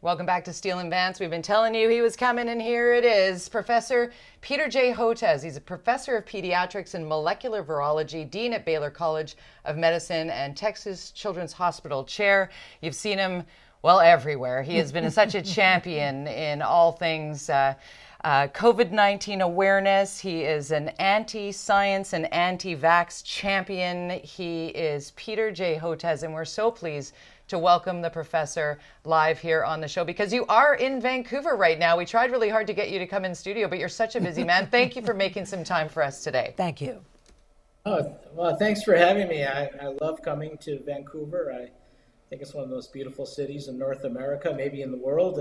Welcome back to Steel and Vance. We've been telling you he was coming, and here it is. Professor Peter J. Hotez. He's a professor of pediatrics and molecular virology, dean at Baylor College of Medicine, and Texas Children's Hospital chair. You've seen him, well, everywhere. He has been such a champion in all things COVID-19 awareness. He is an anti-science and anti-vaxx champion. He is Peter J. Hotez, and we're so pleased to welcome the professor live here on the show because you are in Vancouver right now. We tried really hard to get you to come in studio, but you're such a busy man. Thank you for making some time for us today. Thank you. Oh, well, thanks for having me. I love coming to Vancouver. I think it's one of the most beautiful cities in North America, maybe in the world.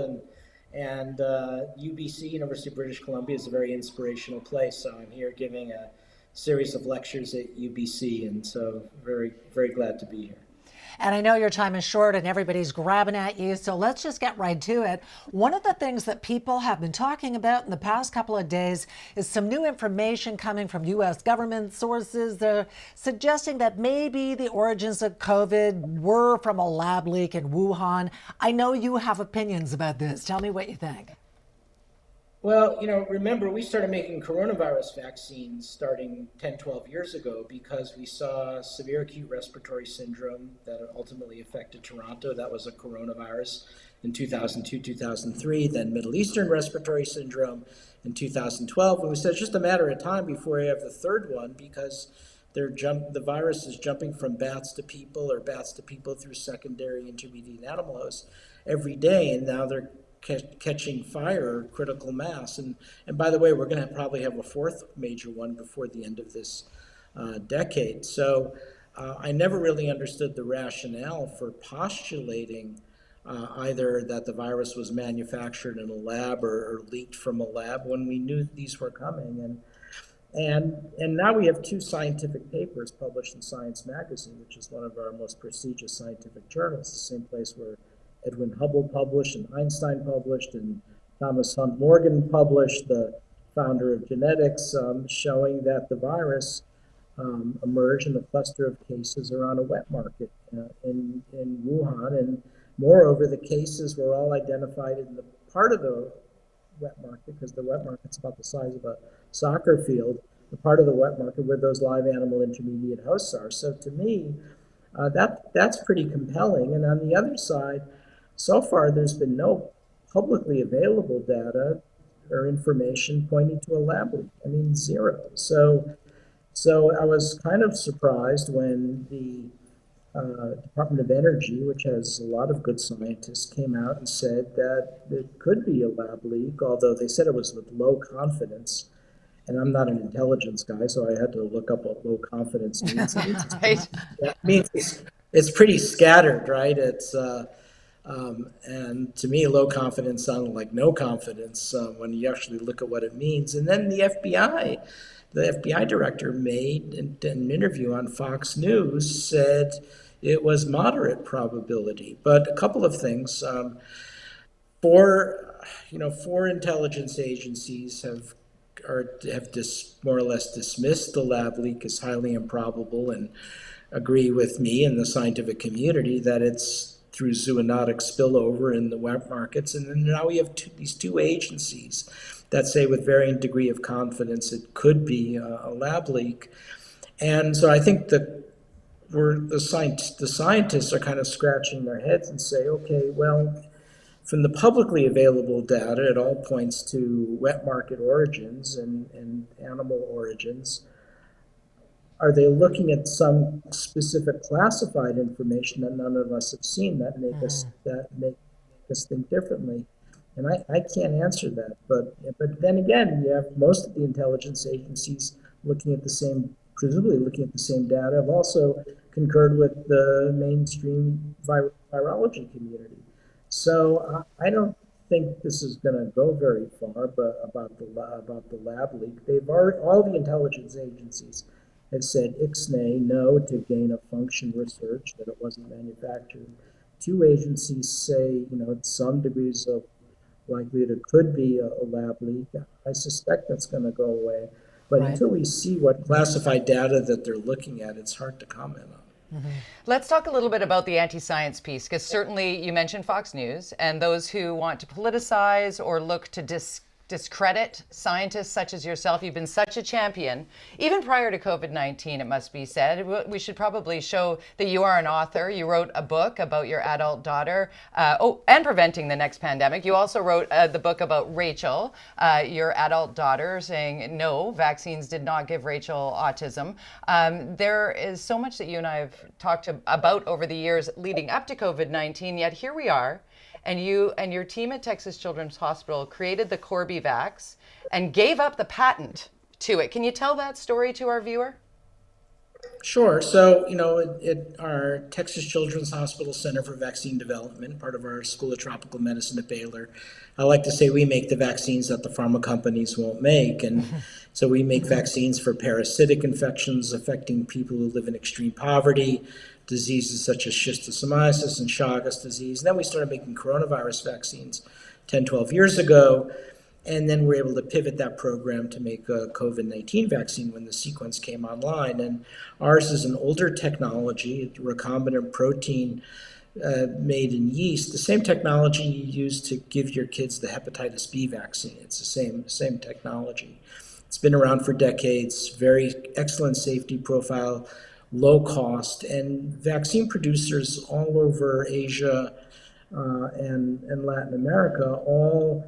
And UBC, University of British Columbia, is a very inspirational place. So I'm here giving a series of lectures at UBC, and so very, very glad to be here. And I know your time is short and everybody's grabbing at you, so let's just get right to it. One of the things that people have been talking about in the past couple of days is some new information coming from U.S. government sources. They're suggesting that maybe the origins of COVID were from a lab leak in Wuhan. I know you have opinions about this. Tell me what you think. Well, remember, we started making coronavirus vaccines starting 10, 12 years ago because we saw severe acute respiratory syndrome that ultimately affected Toronto. That was a coronavirus in 2002, 2003, then Middle Eastern respiratory syndrome in 2012. And we said it's just a matter of time before we have the third one because the virus is jumping from bats to people or bats to people through secondary intermediate animal hosts every day. And now they're catching fire, critical mass. And by the way, we're going to probably have a fourth major one before the end of this decade. So I never really understood the rationale for postulating either that the virus was manufactured in a lab or leaked from a lab when we knew these were coming. And now we have two scientific papers published in Science Magazine, which is one of our most prestigious scientific journals, the same place where Edwin Hubble published and Einstein published and Thomas Hunt Morgan published, the founder of genetics, showing that the virus emerged in a cluster of cases around a wet market in Wuhan. And moreover, the cases were all identified in the part of the wet market, because the wet market's about the size of a soccer field, the part of the wet market where those live animal intermediate hosts are. So to me, that's pretty compelling. And on the other side, so far, there's been no publicly available data or information pointing to a lab leak. I mean, zero. So I was kind of surprised when the Department of Energy, which has a lot of good scientists, came out and said that it could be a lab leak, although they said it was with low confidence. And I'm not an intelligence guy, so I had to look up what low confidence means. It means it's pretty scattered, right? And to me, low confidence sounded like no confidence when you actually look at what it means. And then the FBI director made an interview on Fox News, said it was moderate probability. But a couple of things. Four intelligence agencies have more or less dismissed the lab leak as highly improbable and agree with me and the scientific community that it's through zoonotic spillover in the wet markets. And then now we have these two agencies that say with varying degree of confidence it could be a lab leak. And so I think that the scientists are kind of scratching their heads and say, okay, well, from the publicly available data, it all points to wet market origins and animal origins. Are they looking at some specific classified information that none of us have seen that make us think differently? And I can't answer that. But then again, you have most of the intelligence agencies presumably looking at the same data, have also concurred with the mainstream virology community. So I don't think this is going to go very far, but about the lab leak, all the intelligence agencies have said ixnay, no to gain of function research, that it wasn't manufactured. Two agencies say, some degrees of likelihood it could be a lab leak. I suspect that's going to go away. But Right. until we see what classified data that they're looking at, it's hard to comment on. Let's talk a little bit about the anti-science piece, because certainly you mentioned Fox News and those who want to politicize or look to discredit scientists such as yourself. You've been such a champion, even prior to COVID-19, it must be said. We should probably show that you are an author. You wrote a book about your adult daughter, and preventing the next pandemic. You also wrote the book about Rachel, your adult daughter, saying, no, vaccines did not give Rachel autism. There is so much that you and I have talked about over the years leading up to COVID-19, yet here we are. And you and your team at Texas Children's Hospital created the vaxx and gave up the patent to it. Can you tell that story to our viewer? Sure. So, at our Texas Children's Hospital Center for Vaccine Development, part of our School of Tropical Medicine at Baylor, I like to say we make the vaccines that the pharma companies won't make. And so we make vaccines for parasitic infections affecting people who live in extreme poverty, diseases such as schistosomiasis and Chagas disease. And then we started making coronavirus vaccines 10, 12 years ago. And then we're able to pivot that program to make a COVID-19 vaccine when the sequence came online. And ours is an older technology, a recombinant protein made in yeast, the same technology you use to give your kids the hepatitis B vaccine. It's the same technology. It's been around for decades, very excellent safety profile, low cost, and vaccine producers all over Asia and Latin America all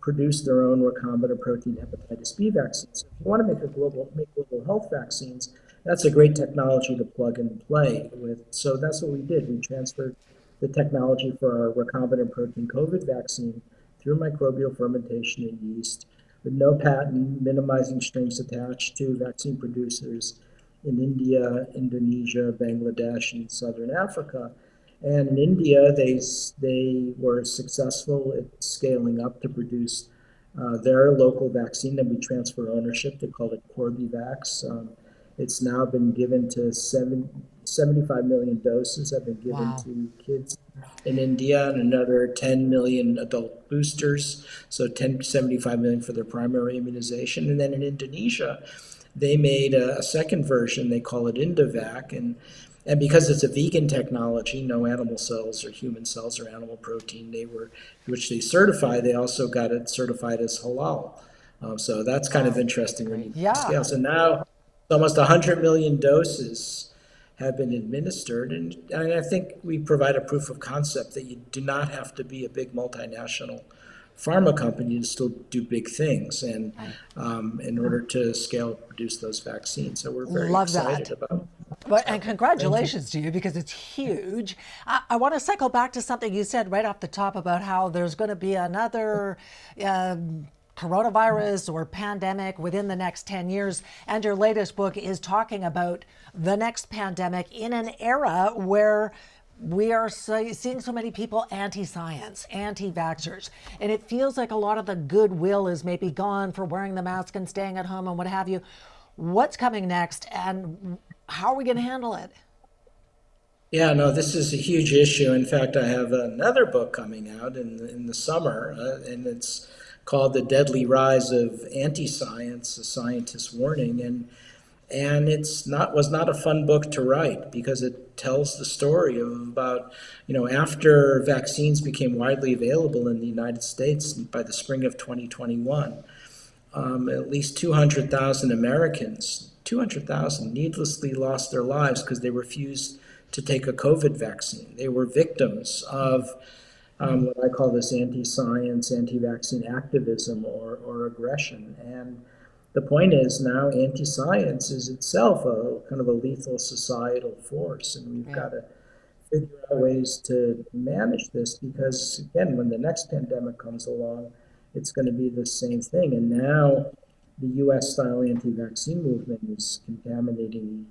produce their own recombinant protein hepatitis B vaccines. So if you want to make global health vaccines, that's a great technology to plug and play with. So that's what we did. We transferred the technology for our recombinant protein COVID vaccine through microbial fermentation in yeast with no patent, minimizing strings attached to vaccine producers in India, Indonesia, Bangladesh, and Southern Africa. And in India, they were successful at scaling up to produce their local vaccine, and we transfer ownership. They call it Vaxx. It's now been given to 75 million doses have been given to kids in India, and another 10 million adult boosters, so 75 million for their primary immunization. And then in Indonesia, they made a second version. They call it Indavac, and because it's a vegan technology, no animal cells or human cells or animal protein, which they certify, they also got it certified as halal. So that's kind of interesting when you scale. So now almost 100 million doses have been administered, and I think we provide a proof of concept that you do not have to be a big multinational pharma company to still do big things, and in order to scale produce those vaccines. So we're very excited about it. And congratulations to you, because it's huge. I want to cycle back to something you said right off the top about how there's going to be another coronavirus or pandemic within the next 10 years. And your latest book is talking about the next pandemic in an era where we are seeing so many people anti-science, anti-vaxxers, and it feels like a lot of the goodwill is maybe gone for wearing the mask and staying at home and what have you. What's coming next, and how are we going to handle it? Yeah, no, this is a huge issue. In fact, I have another book coming out in the summer, and it's called The Deadly Rise of Anti-Science, A Scientist's Warning. And was not a fun book to write, because it tells the story of about, after vaccines became widely available in the United States by the spring of 2021, at least 200,000 Americans, 200,000 needlessly lost their lives because they refused to take a COVID vaccine. They were victims of what I call this anti-science, anti-vaccine activism or aggression. And the point is now anti-science is itself a kind of a lethal societal force, and we've got to figure out ways to manage this, because again, when the next pandemic comes along, it's going to be the same thing. And now the U.S.-style anti-vaccine movement is contaminating,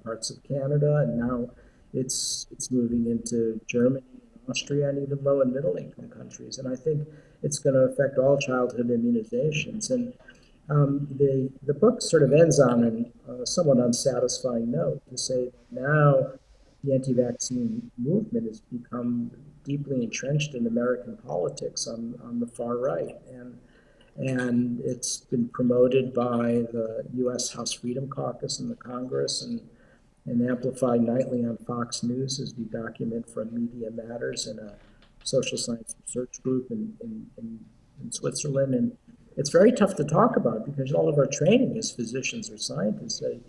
parts of Canada, and now it's moving into Germany, Austria, and even low and middle income countries. And I think it's going to affect all childhood immunizations. And the book sort of ends on a somewhat unsatisfying note, to say that now the anti-vaccine movement has become deeply entrenched in American politics on the far right. And it's been promoted by the U.S. House Freedom Caucus in the Congress, and and amplified nightly on Fox News as we document from Media Matters and a social science research group in Switzerland. And it's very tough to talk about because all of our training as physicians or scientists say,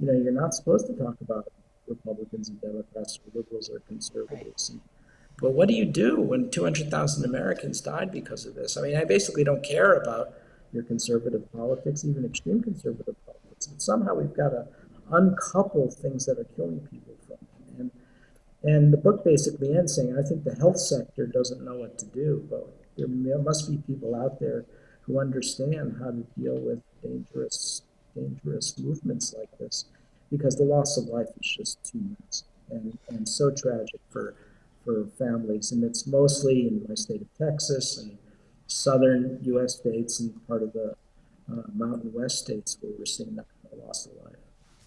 you're not supposed to talk about Republicans and Democrats or liberals or conservatives. Right. But what do you do when 200,000 Americans died because of this? I mean, I basically don't care about your conservative politics, even extreme conservative politics. But somehow we've got to uncouple things that are killing people from it. And the book basically ends saying, I think the health sector doesn't know what to do, but there must be people out there who understand how to deal with dangerous movements like this, because the loss of life is just too much and so tragic for families. And it's mostly in my state of Texas and southern U.S. states and part of the Mountain West states where we're seeing that kind of loss of life.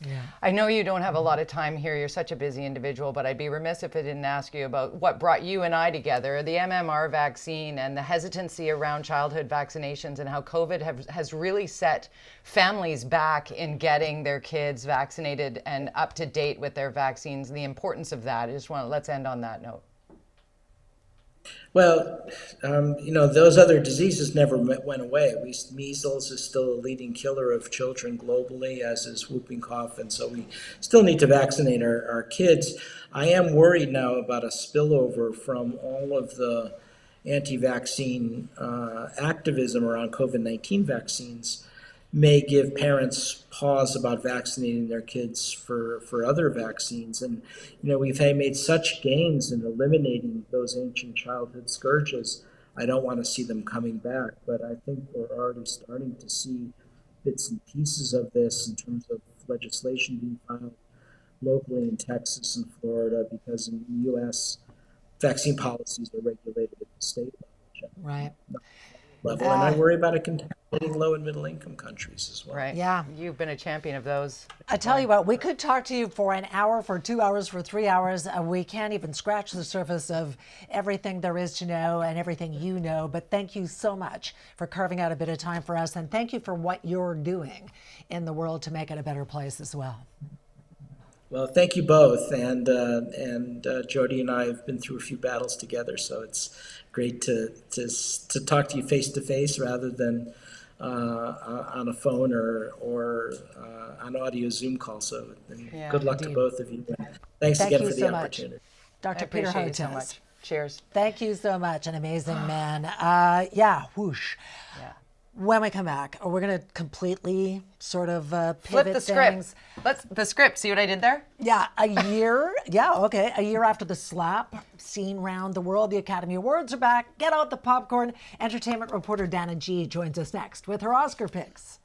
Yeah. I know you don't have a lot of time here. You're such a busy individual, but I'd be remiss if I didn't ask you about what brought you and I together, the MMR vaccine and the hesitancy around childhood vaccinations and how COVID has really set families back in getting their kids vaccinated and up to date with their vaccines, the importance of that. Let's end on that note. Well, those other diseases never went away. Measles is still a leading killer of children globally, as is whooping cough, and so we still need to vaccinate our kids. I am worried now about a spillover from all of the anti-vaccine activism around COVID-19 vaccines may give parents pause about vaccinating their kids for other vaccines. And, we've made such gains in eliminating those ancient childhood scourges. I don't want to see them coming back, but I think we're already starting to see bits and pieces of this in terms of legislation being filed locally in Texas and Florida, because in the U.S., vaccine policies are regulated at the state Right. level. And I worry about it contaminating low and middle income countries as well. Right. Yeah. You've been a champion of those. I tell you what, we could talk to you for an hour, for 2 hours, for 3 hours. We can't even scratch the surface of everything there is to know and everything you know. But thank you so much for carving out a bit of time for us. And thank you for what you're doing in the world to make it a better place as well. Well, thank you both. And Jody and I have been through a few battles together, so it's great to talk to you face to face rather than on a phone or on audio Zoom call. So good luck to both of you. Thanks again for the opportunity. Dr. Peter Hotez. So much. Cheers. Thank you so much. An amazing man. Whoosh. Yeah. When we come back, we're going to completely sort of pivot Flip the things. script. The script. See what I did there? Yeah, a year. A year after the slap seen round the world, the Academy Awards are back. Get out the popcorn. Entertainment reporter Dana G joins us next with her Oscar picks.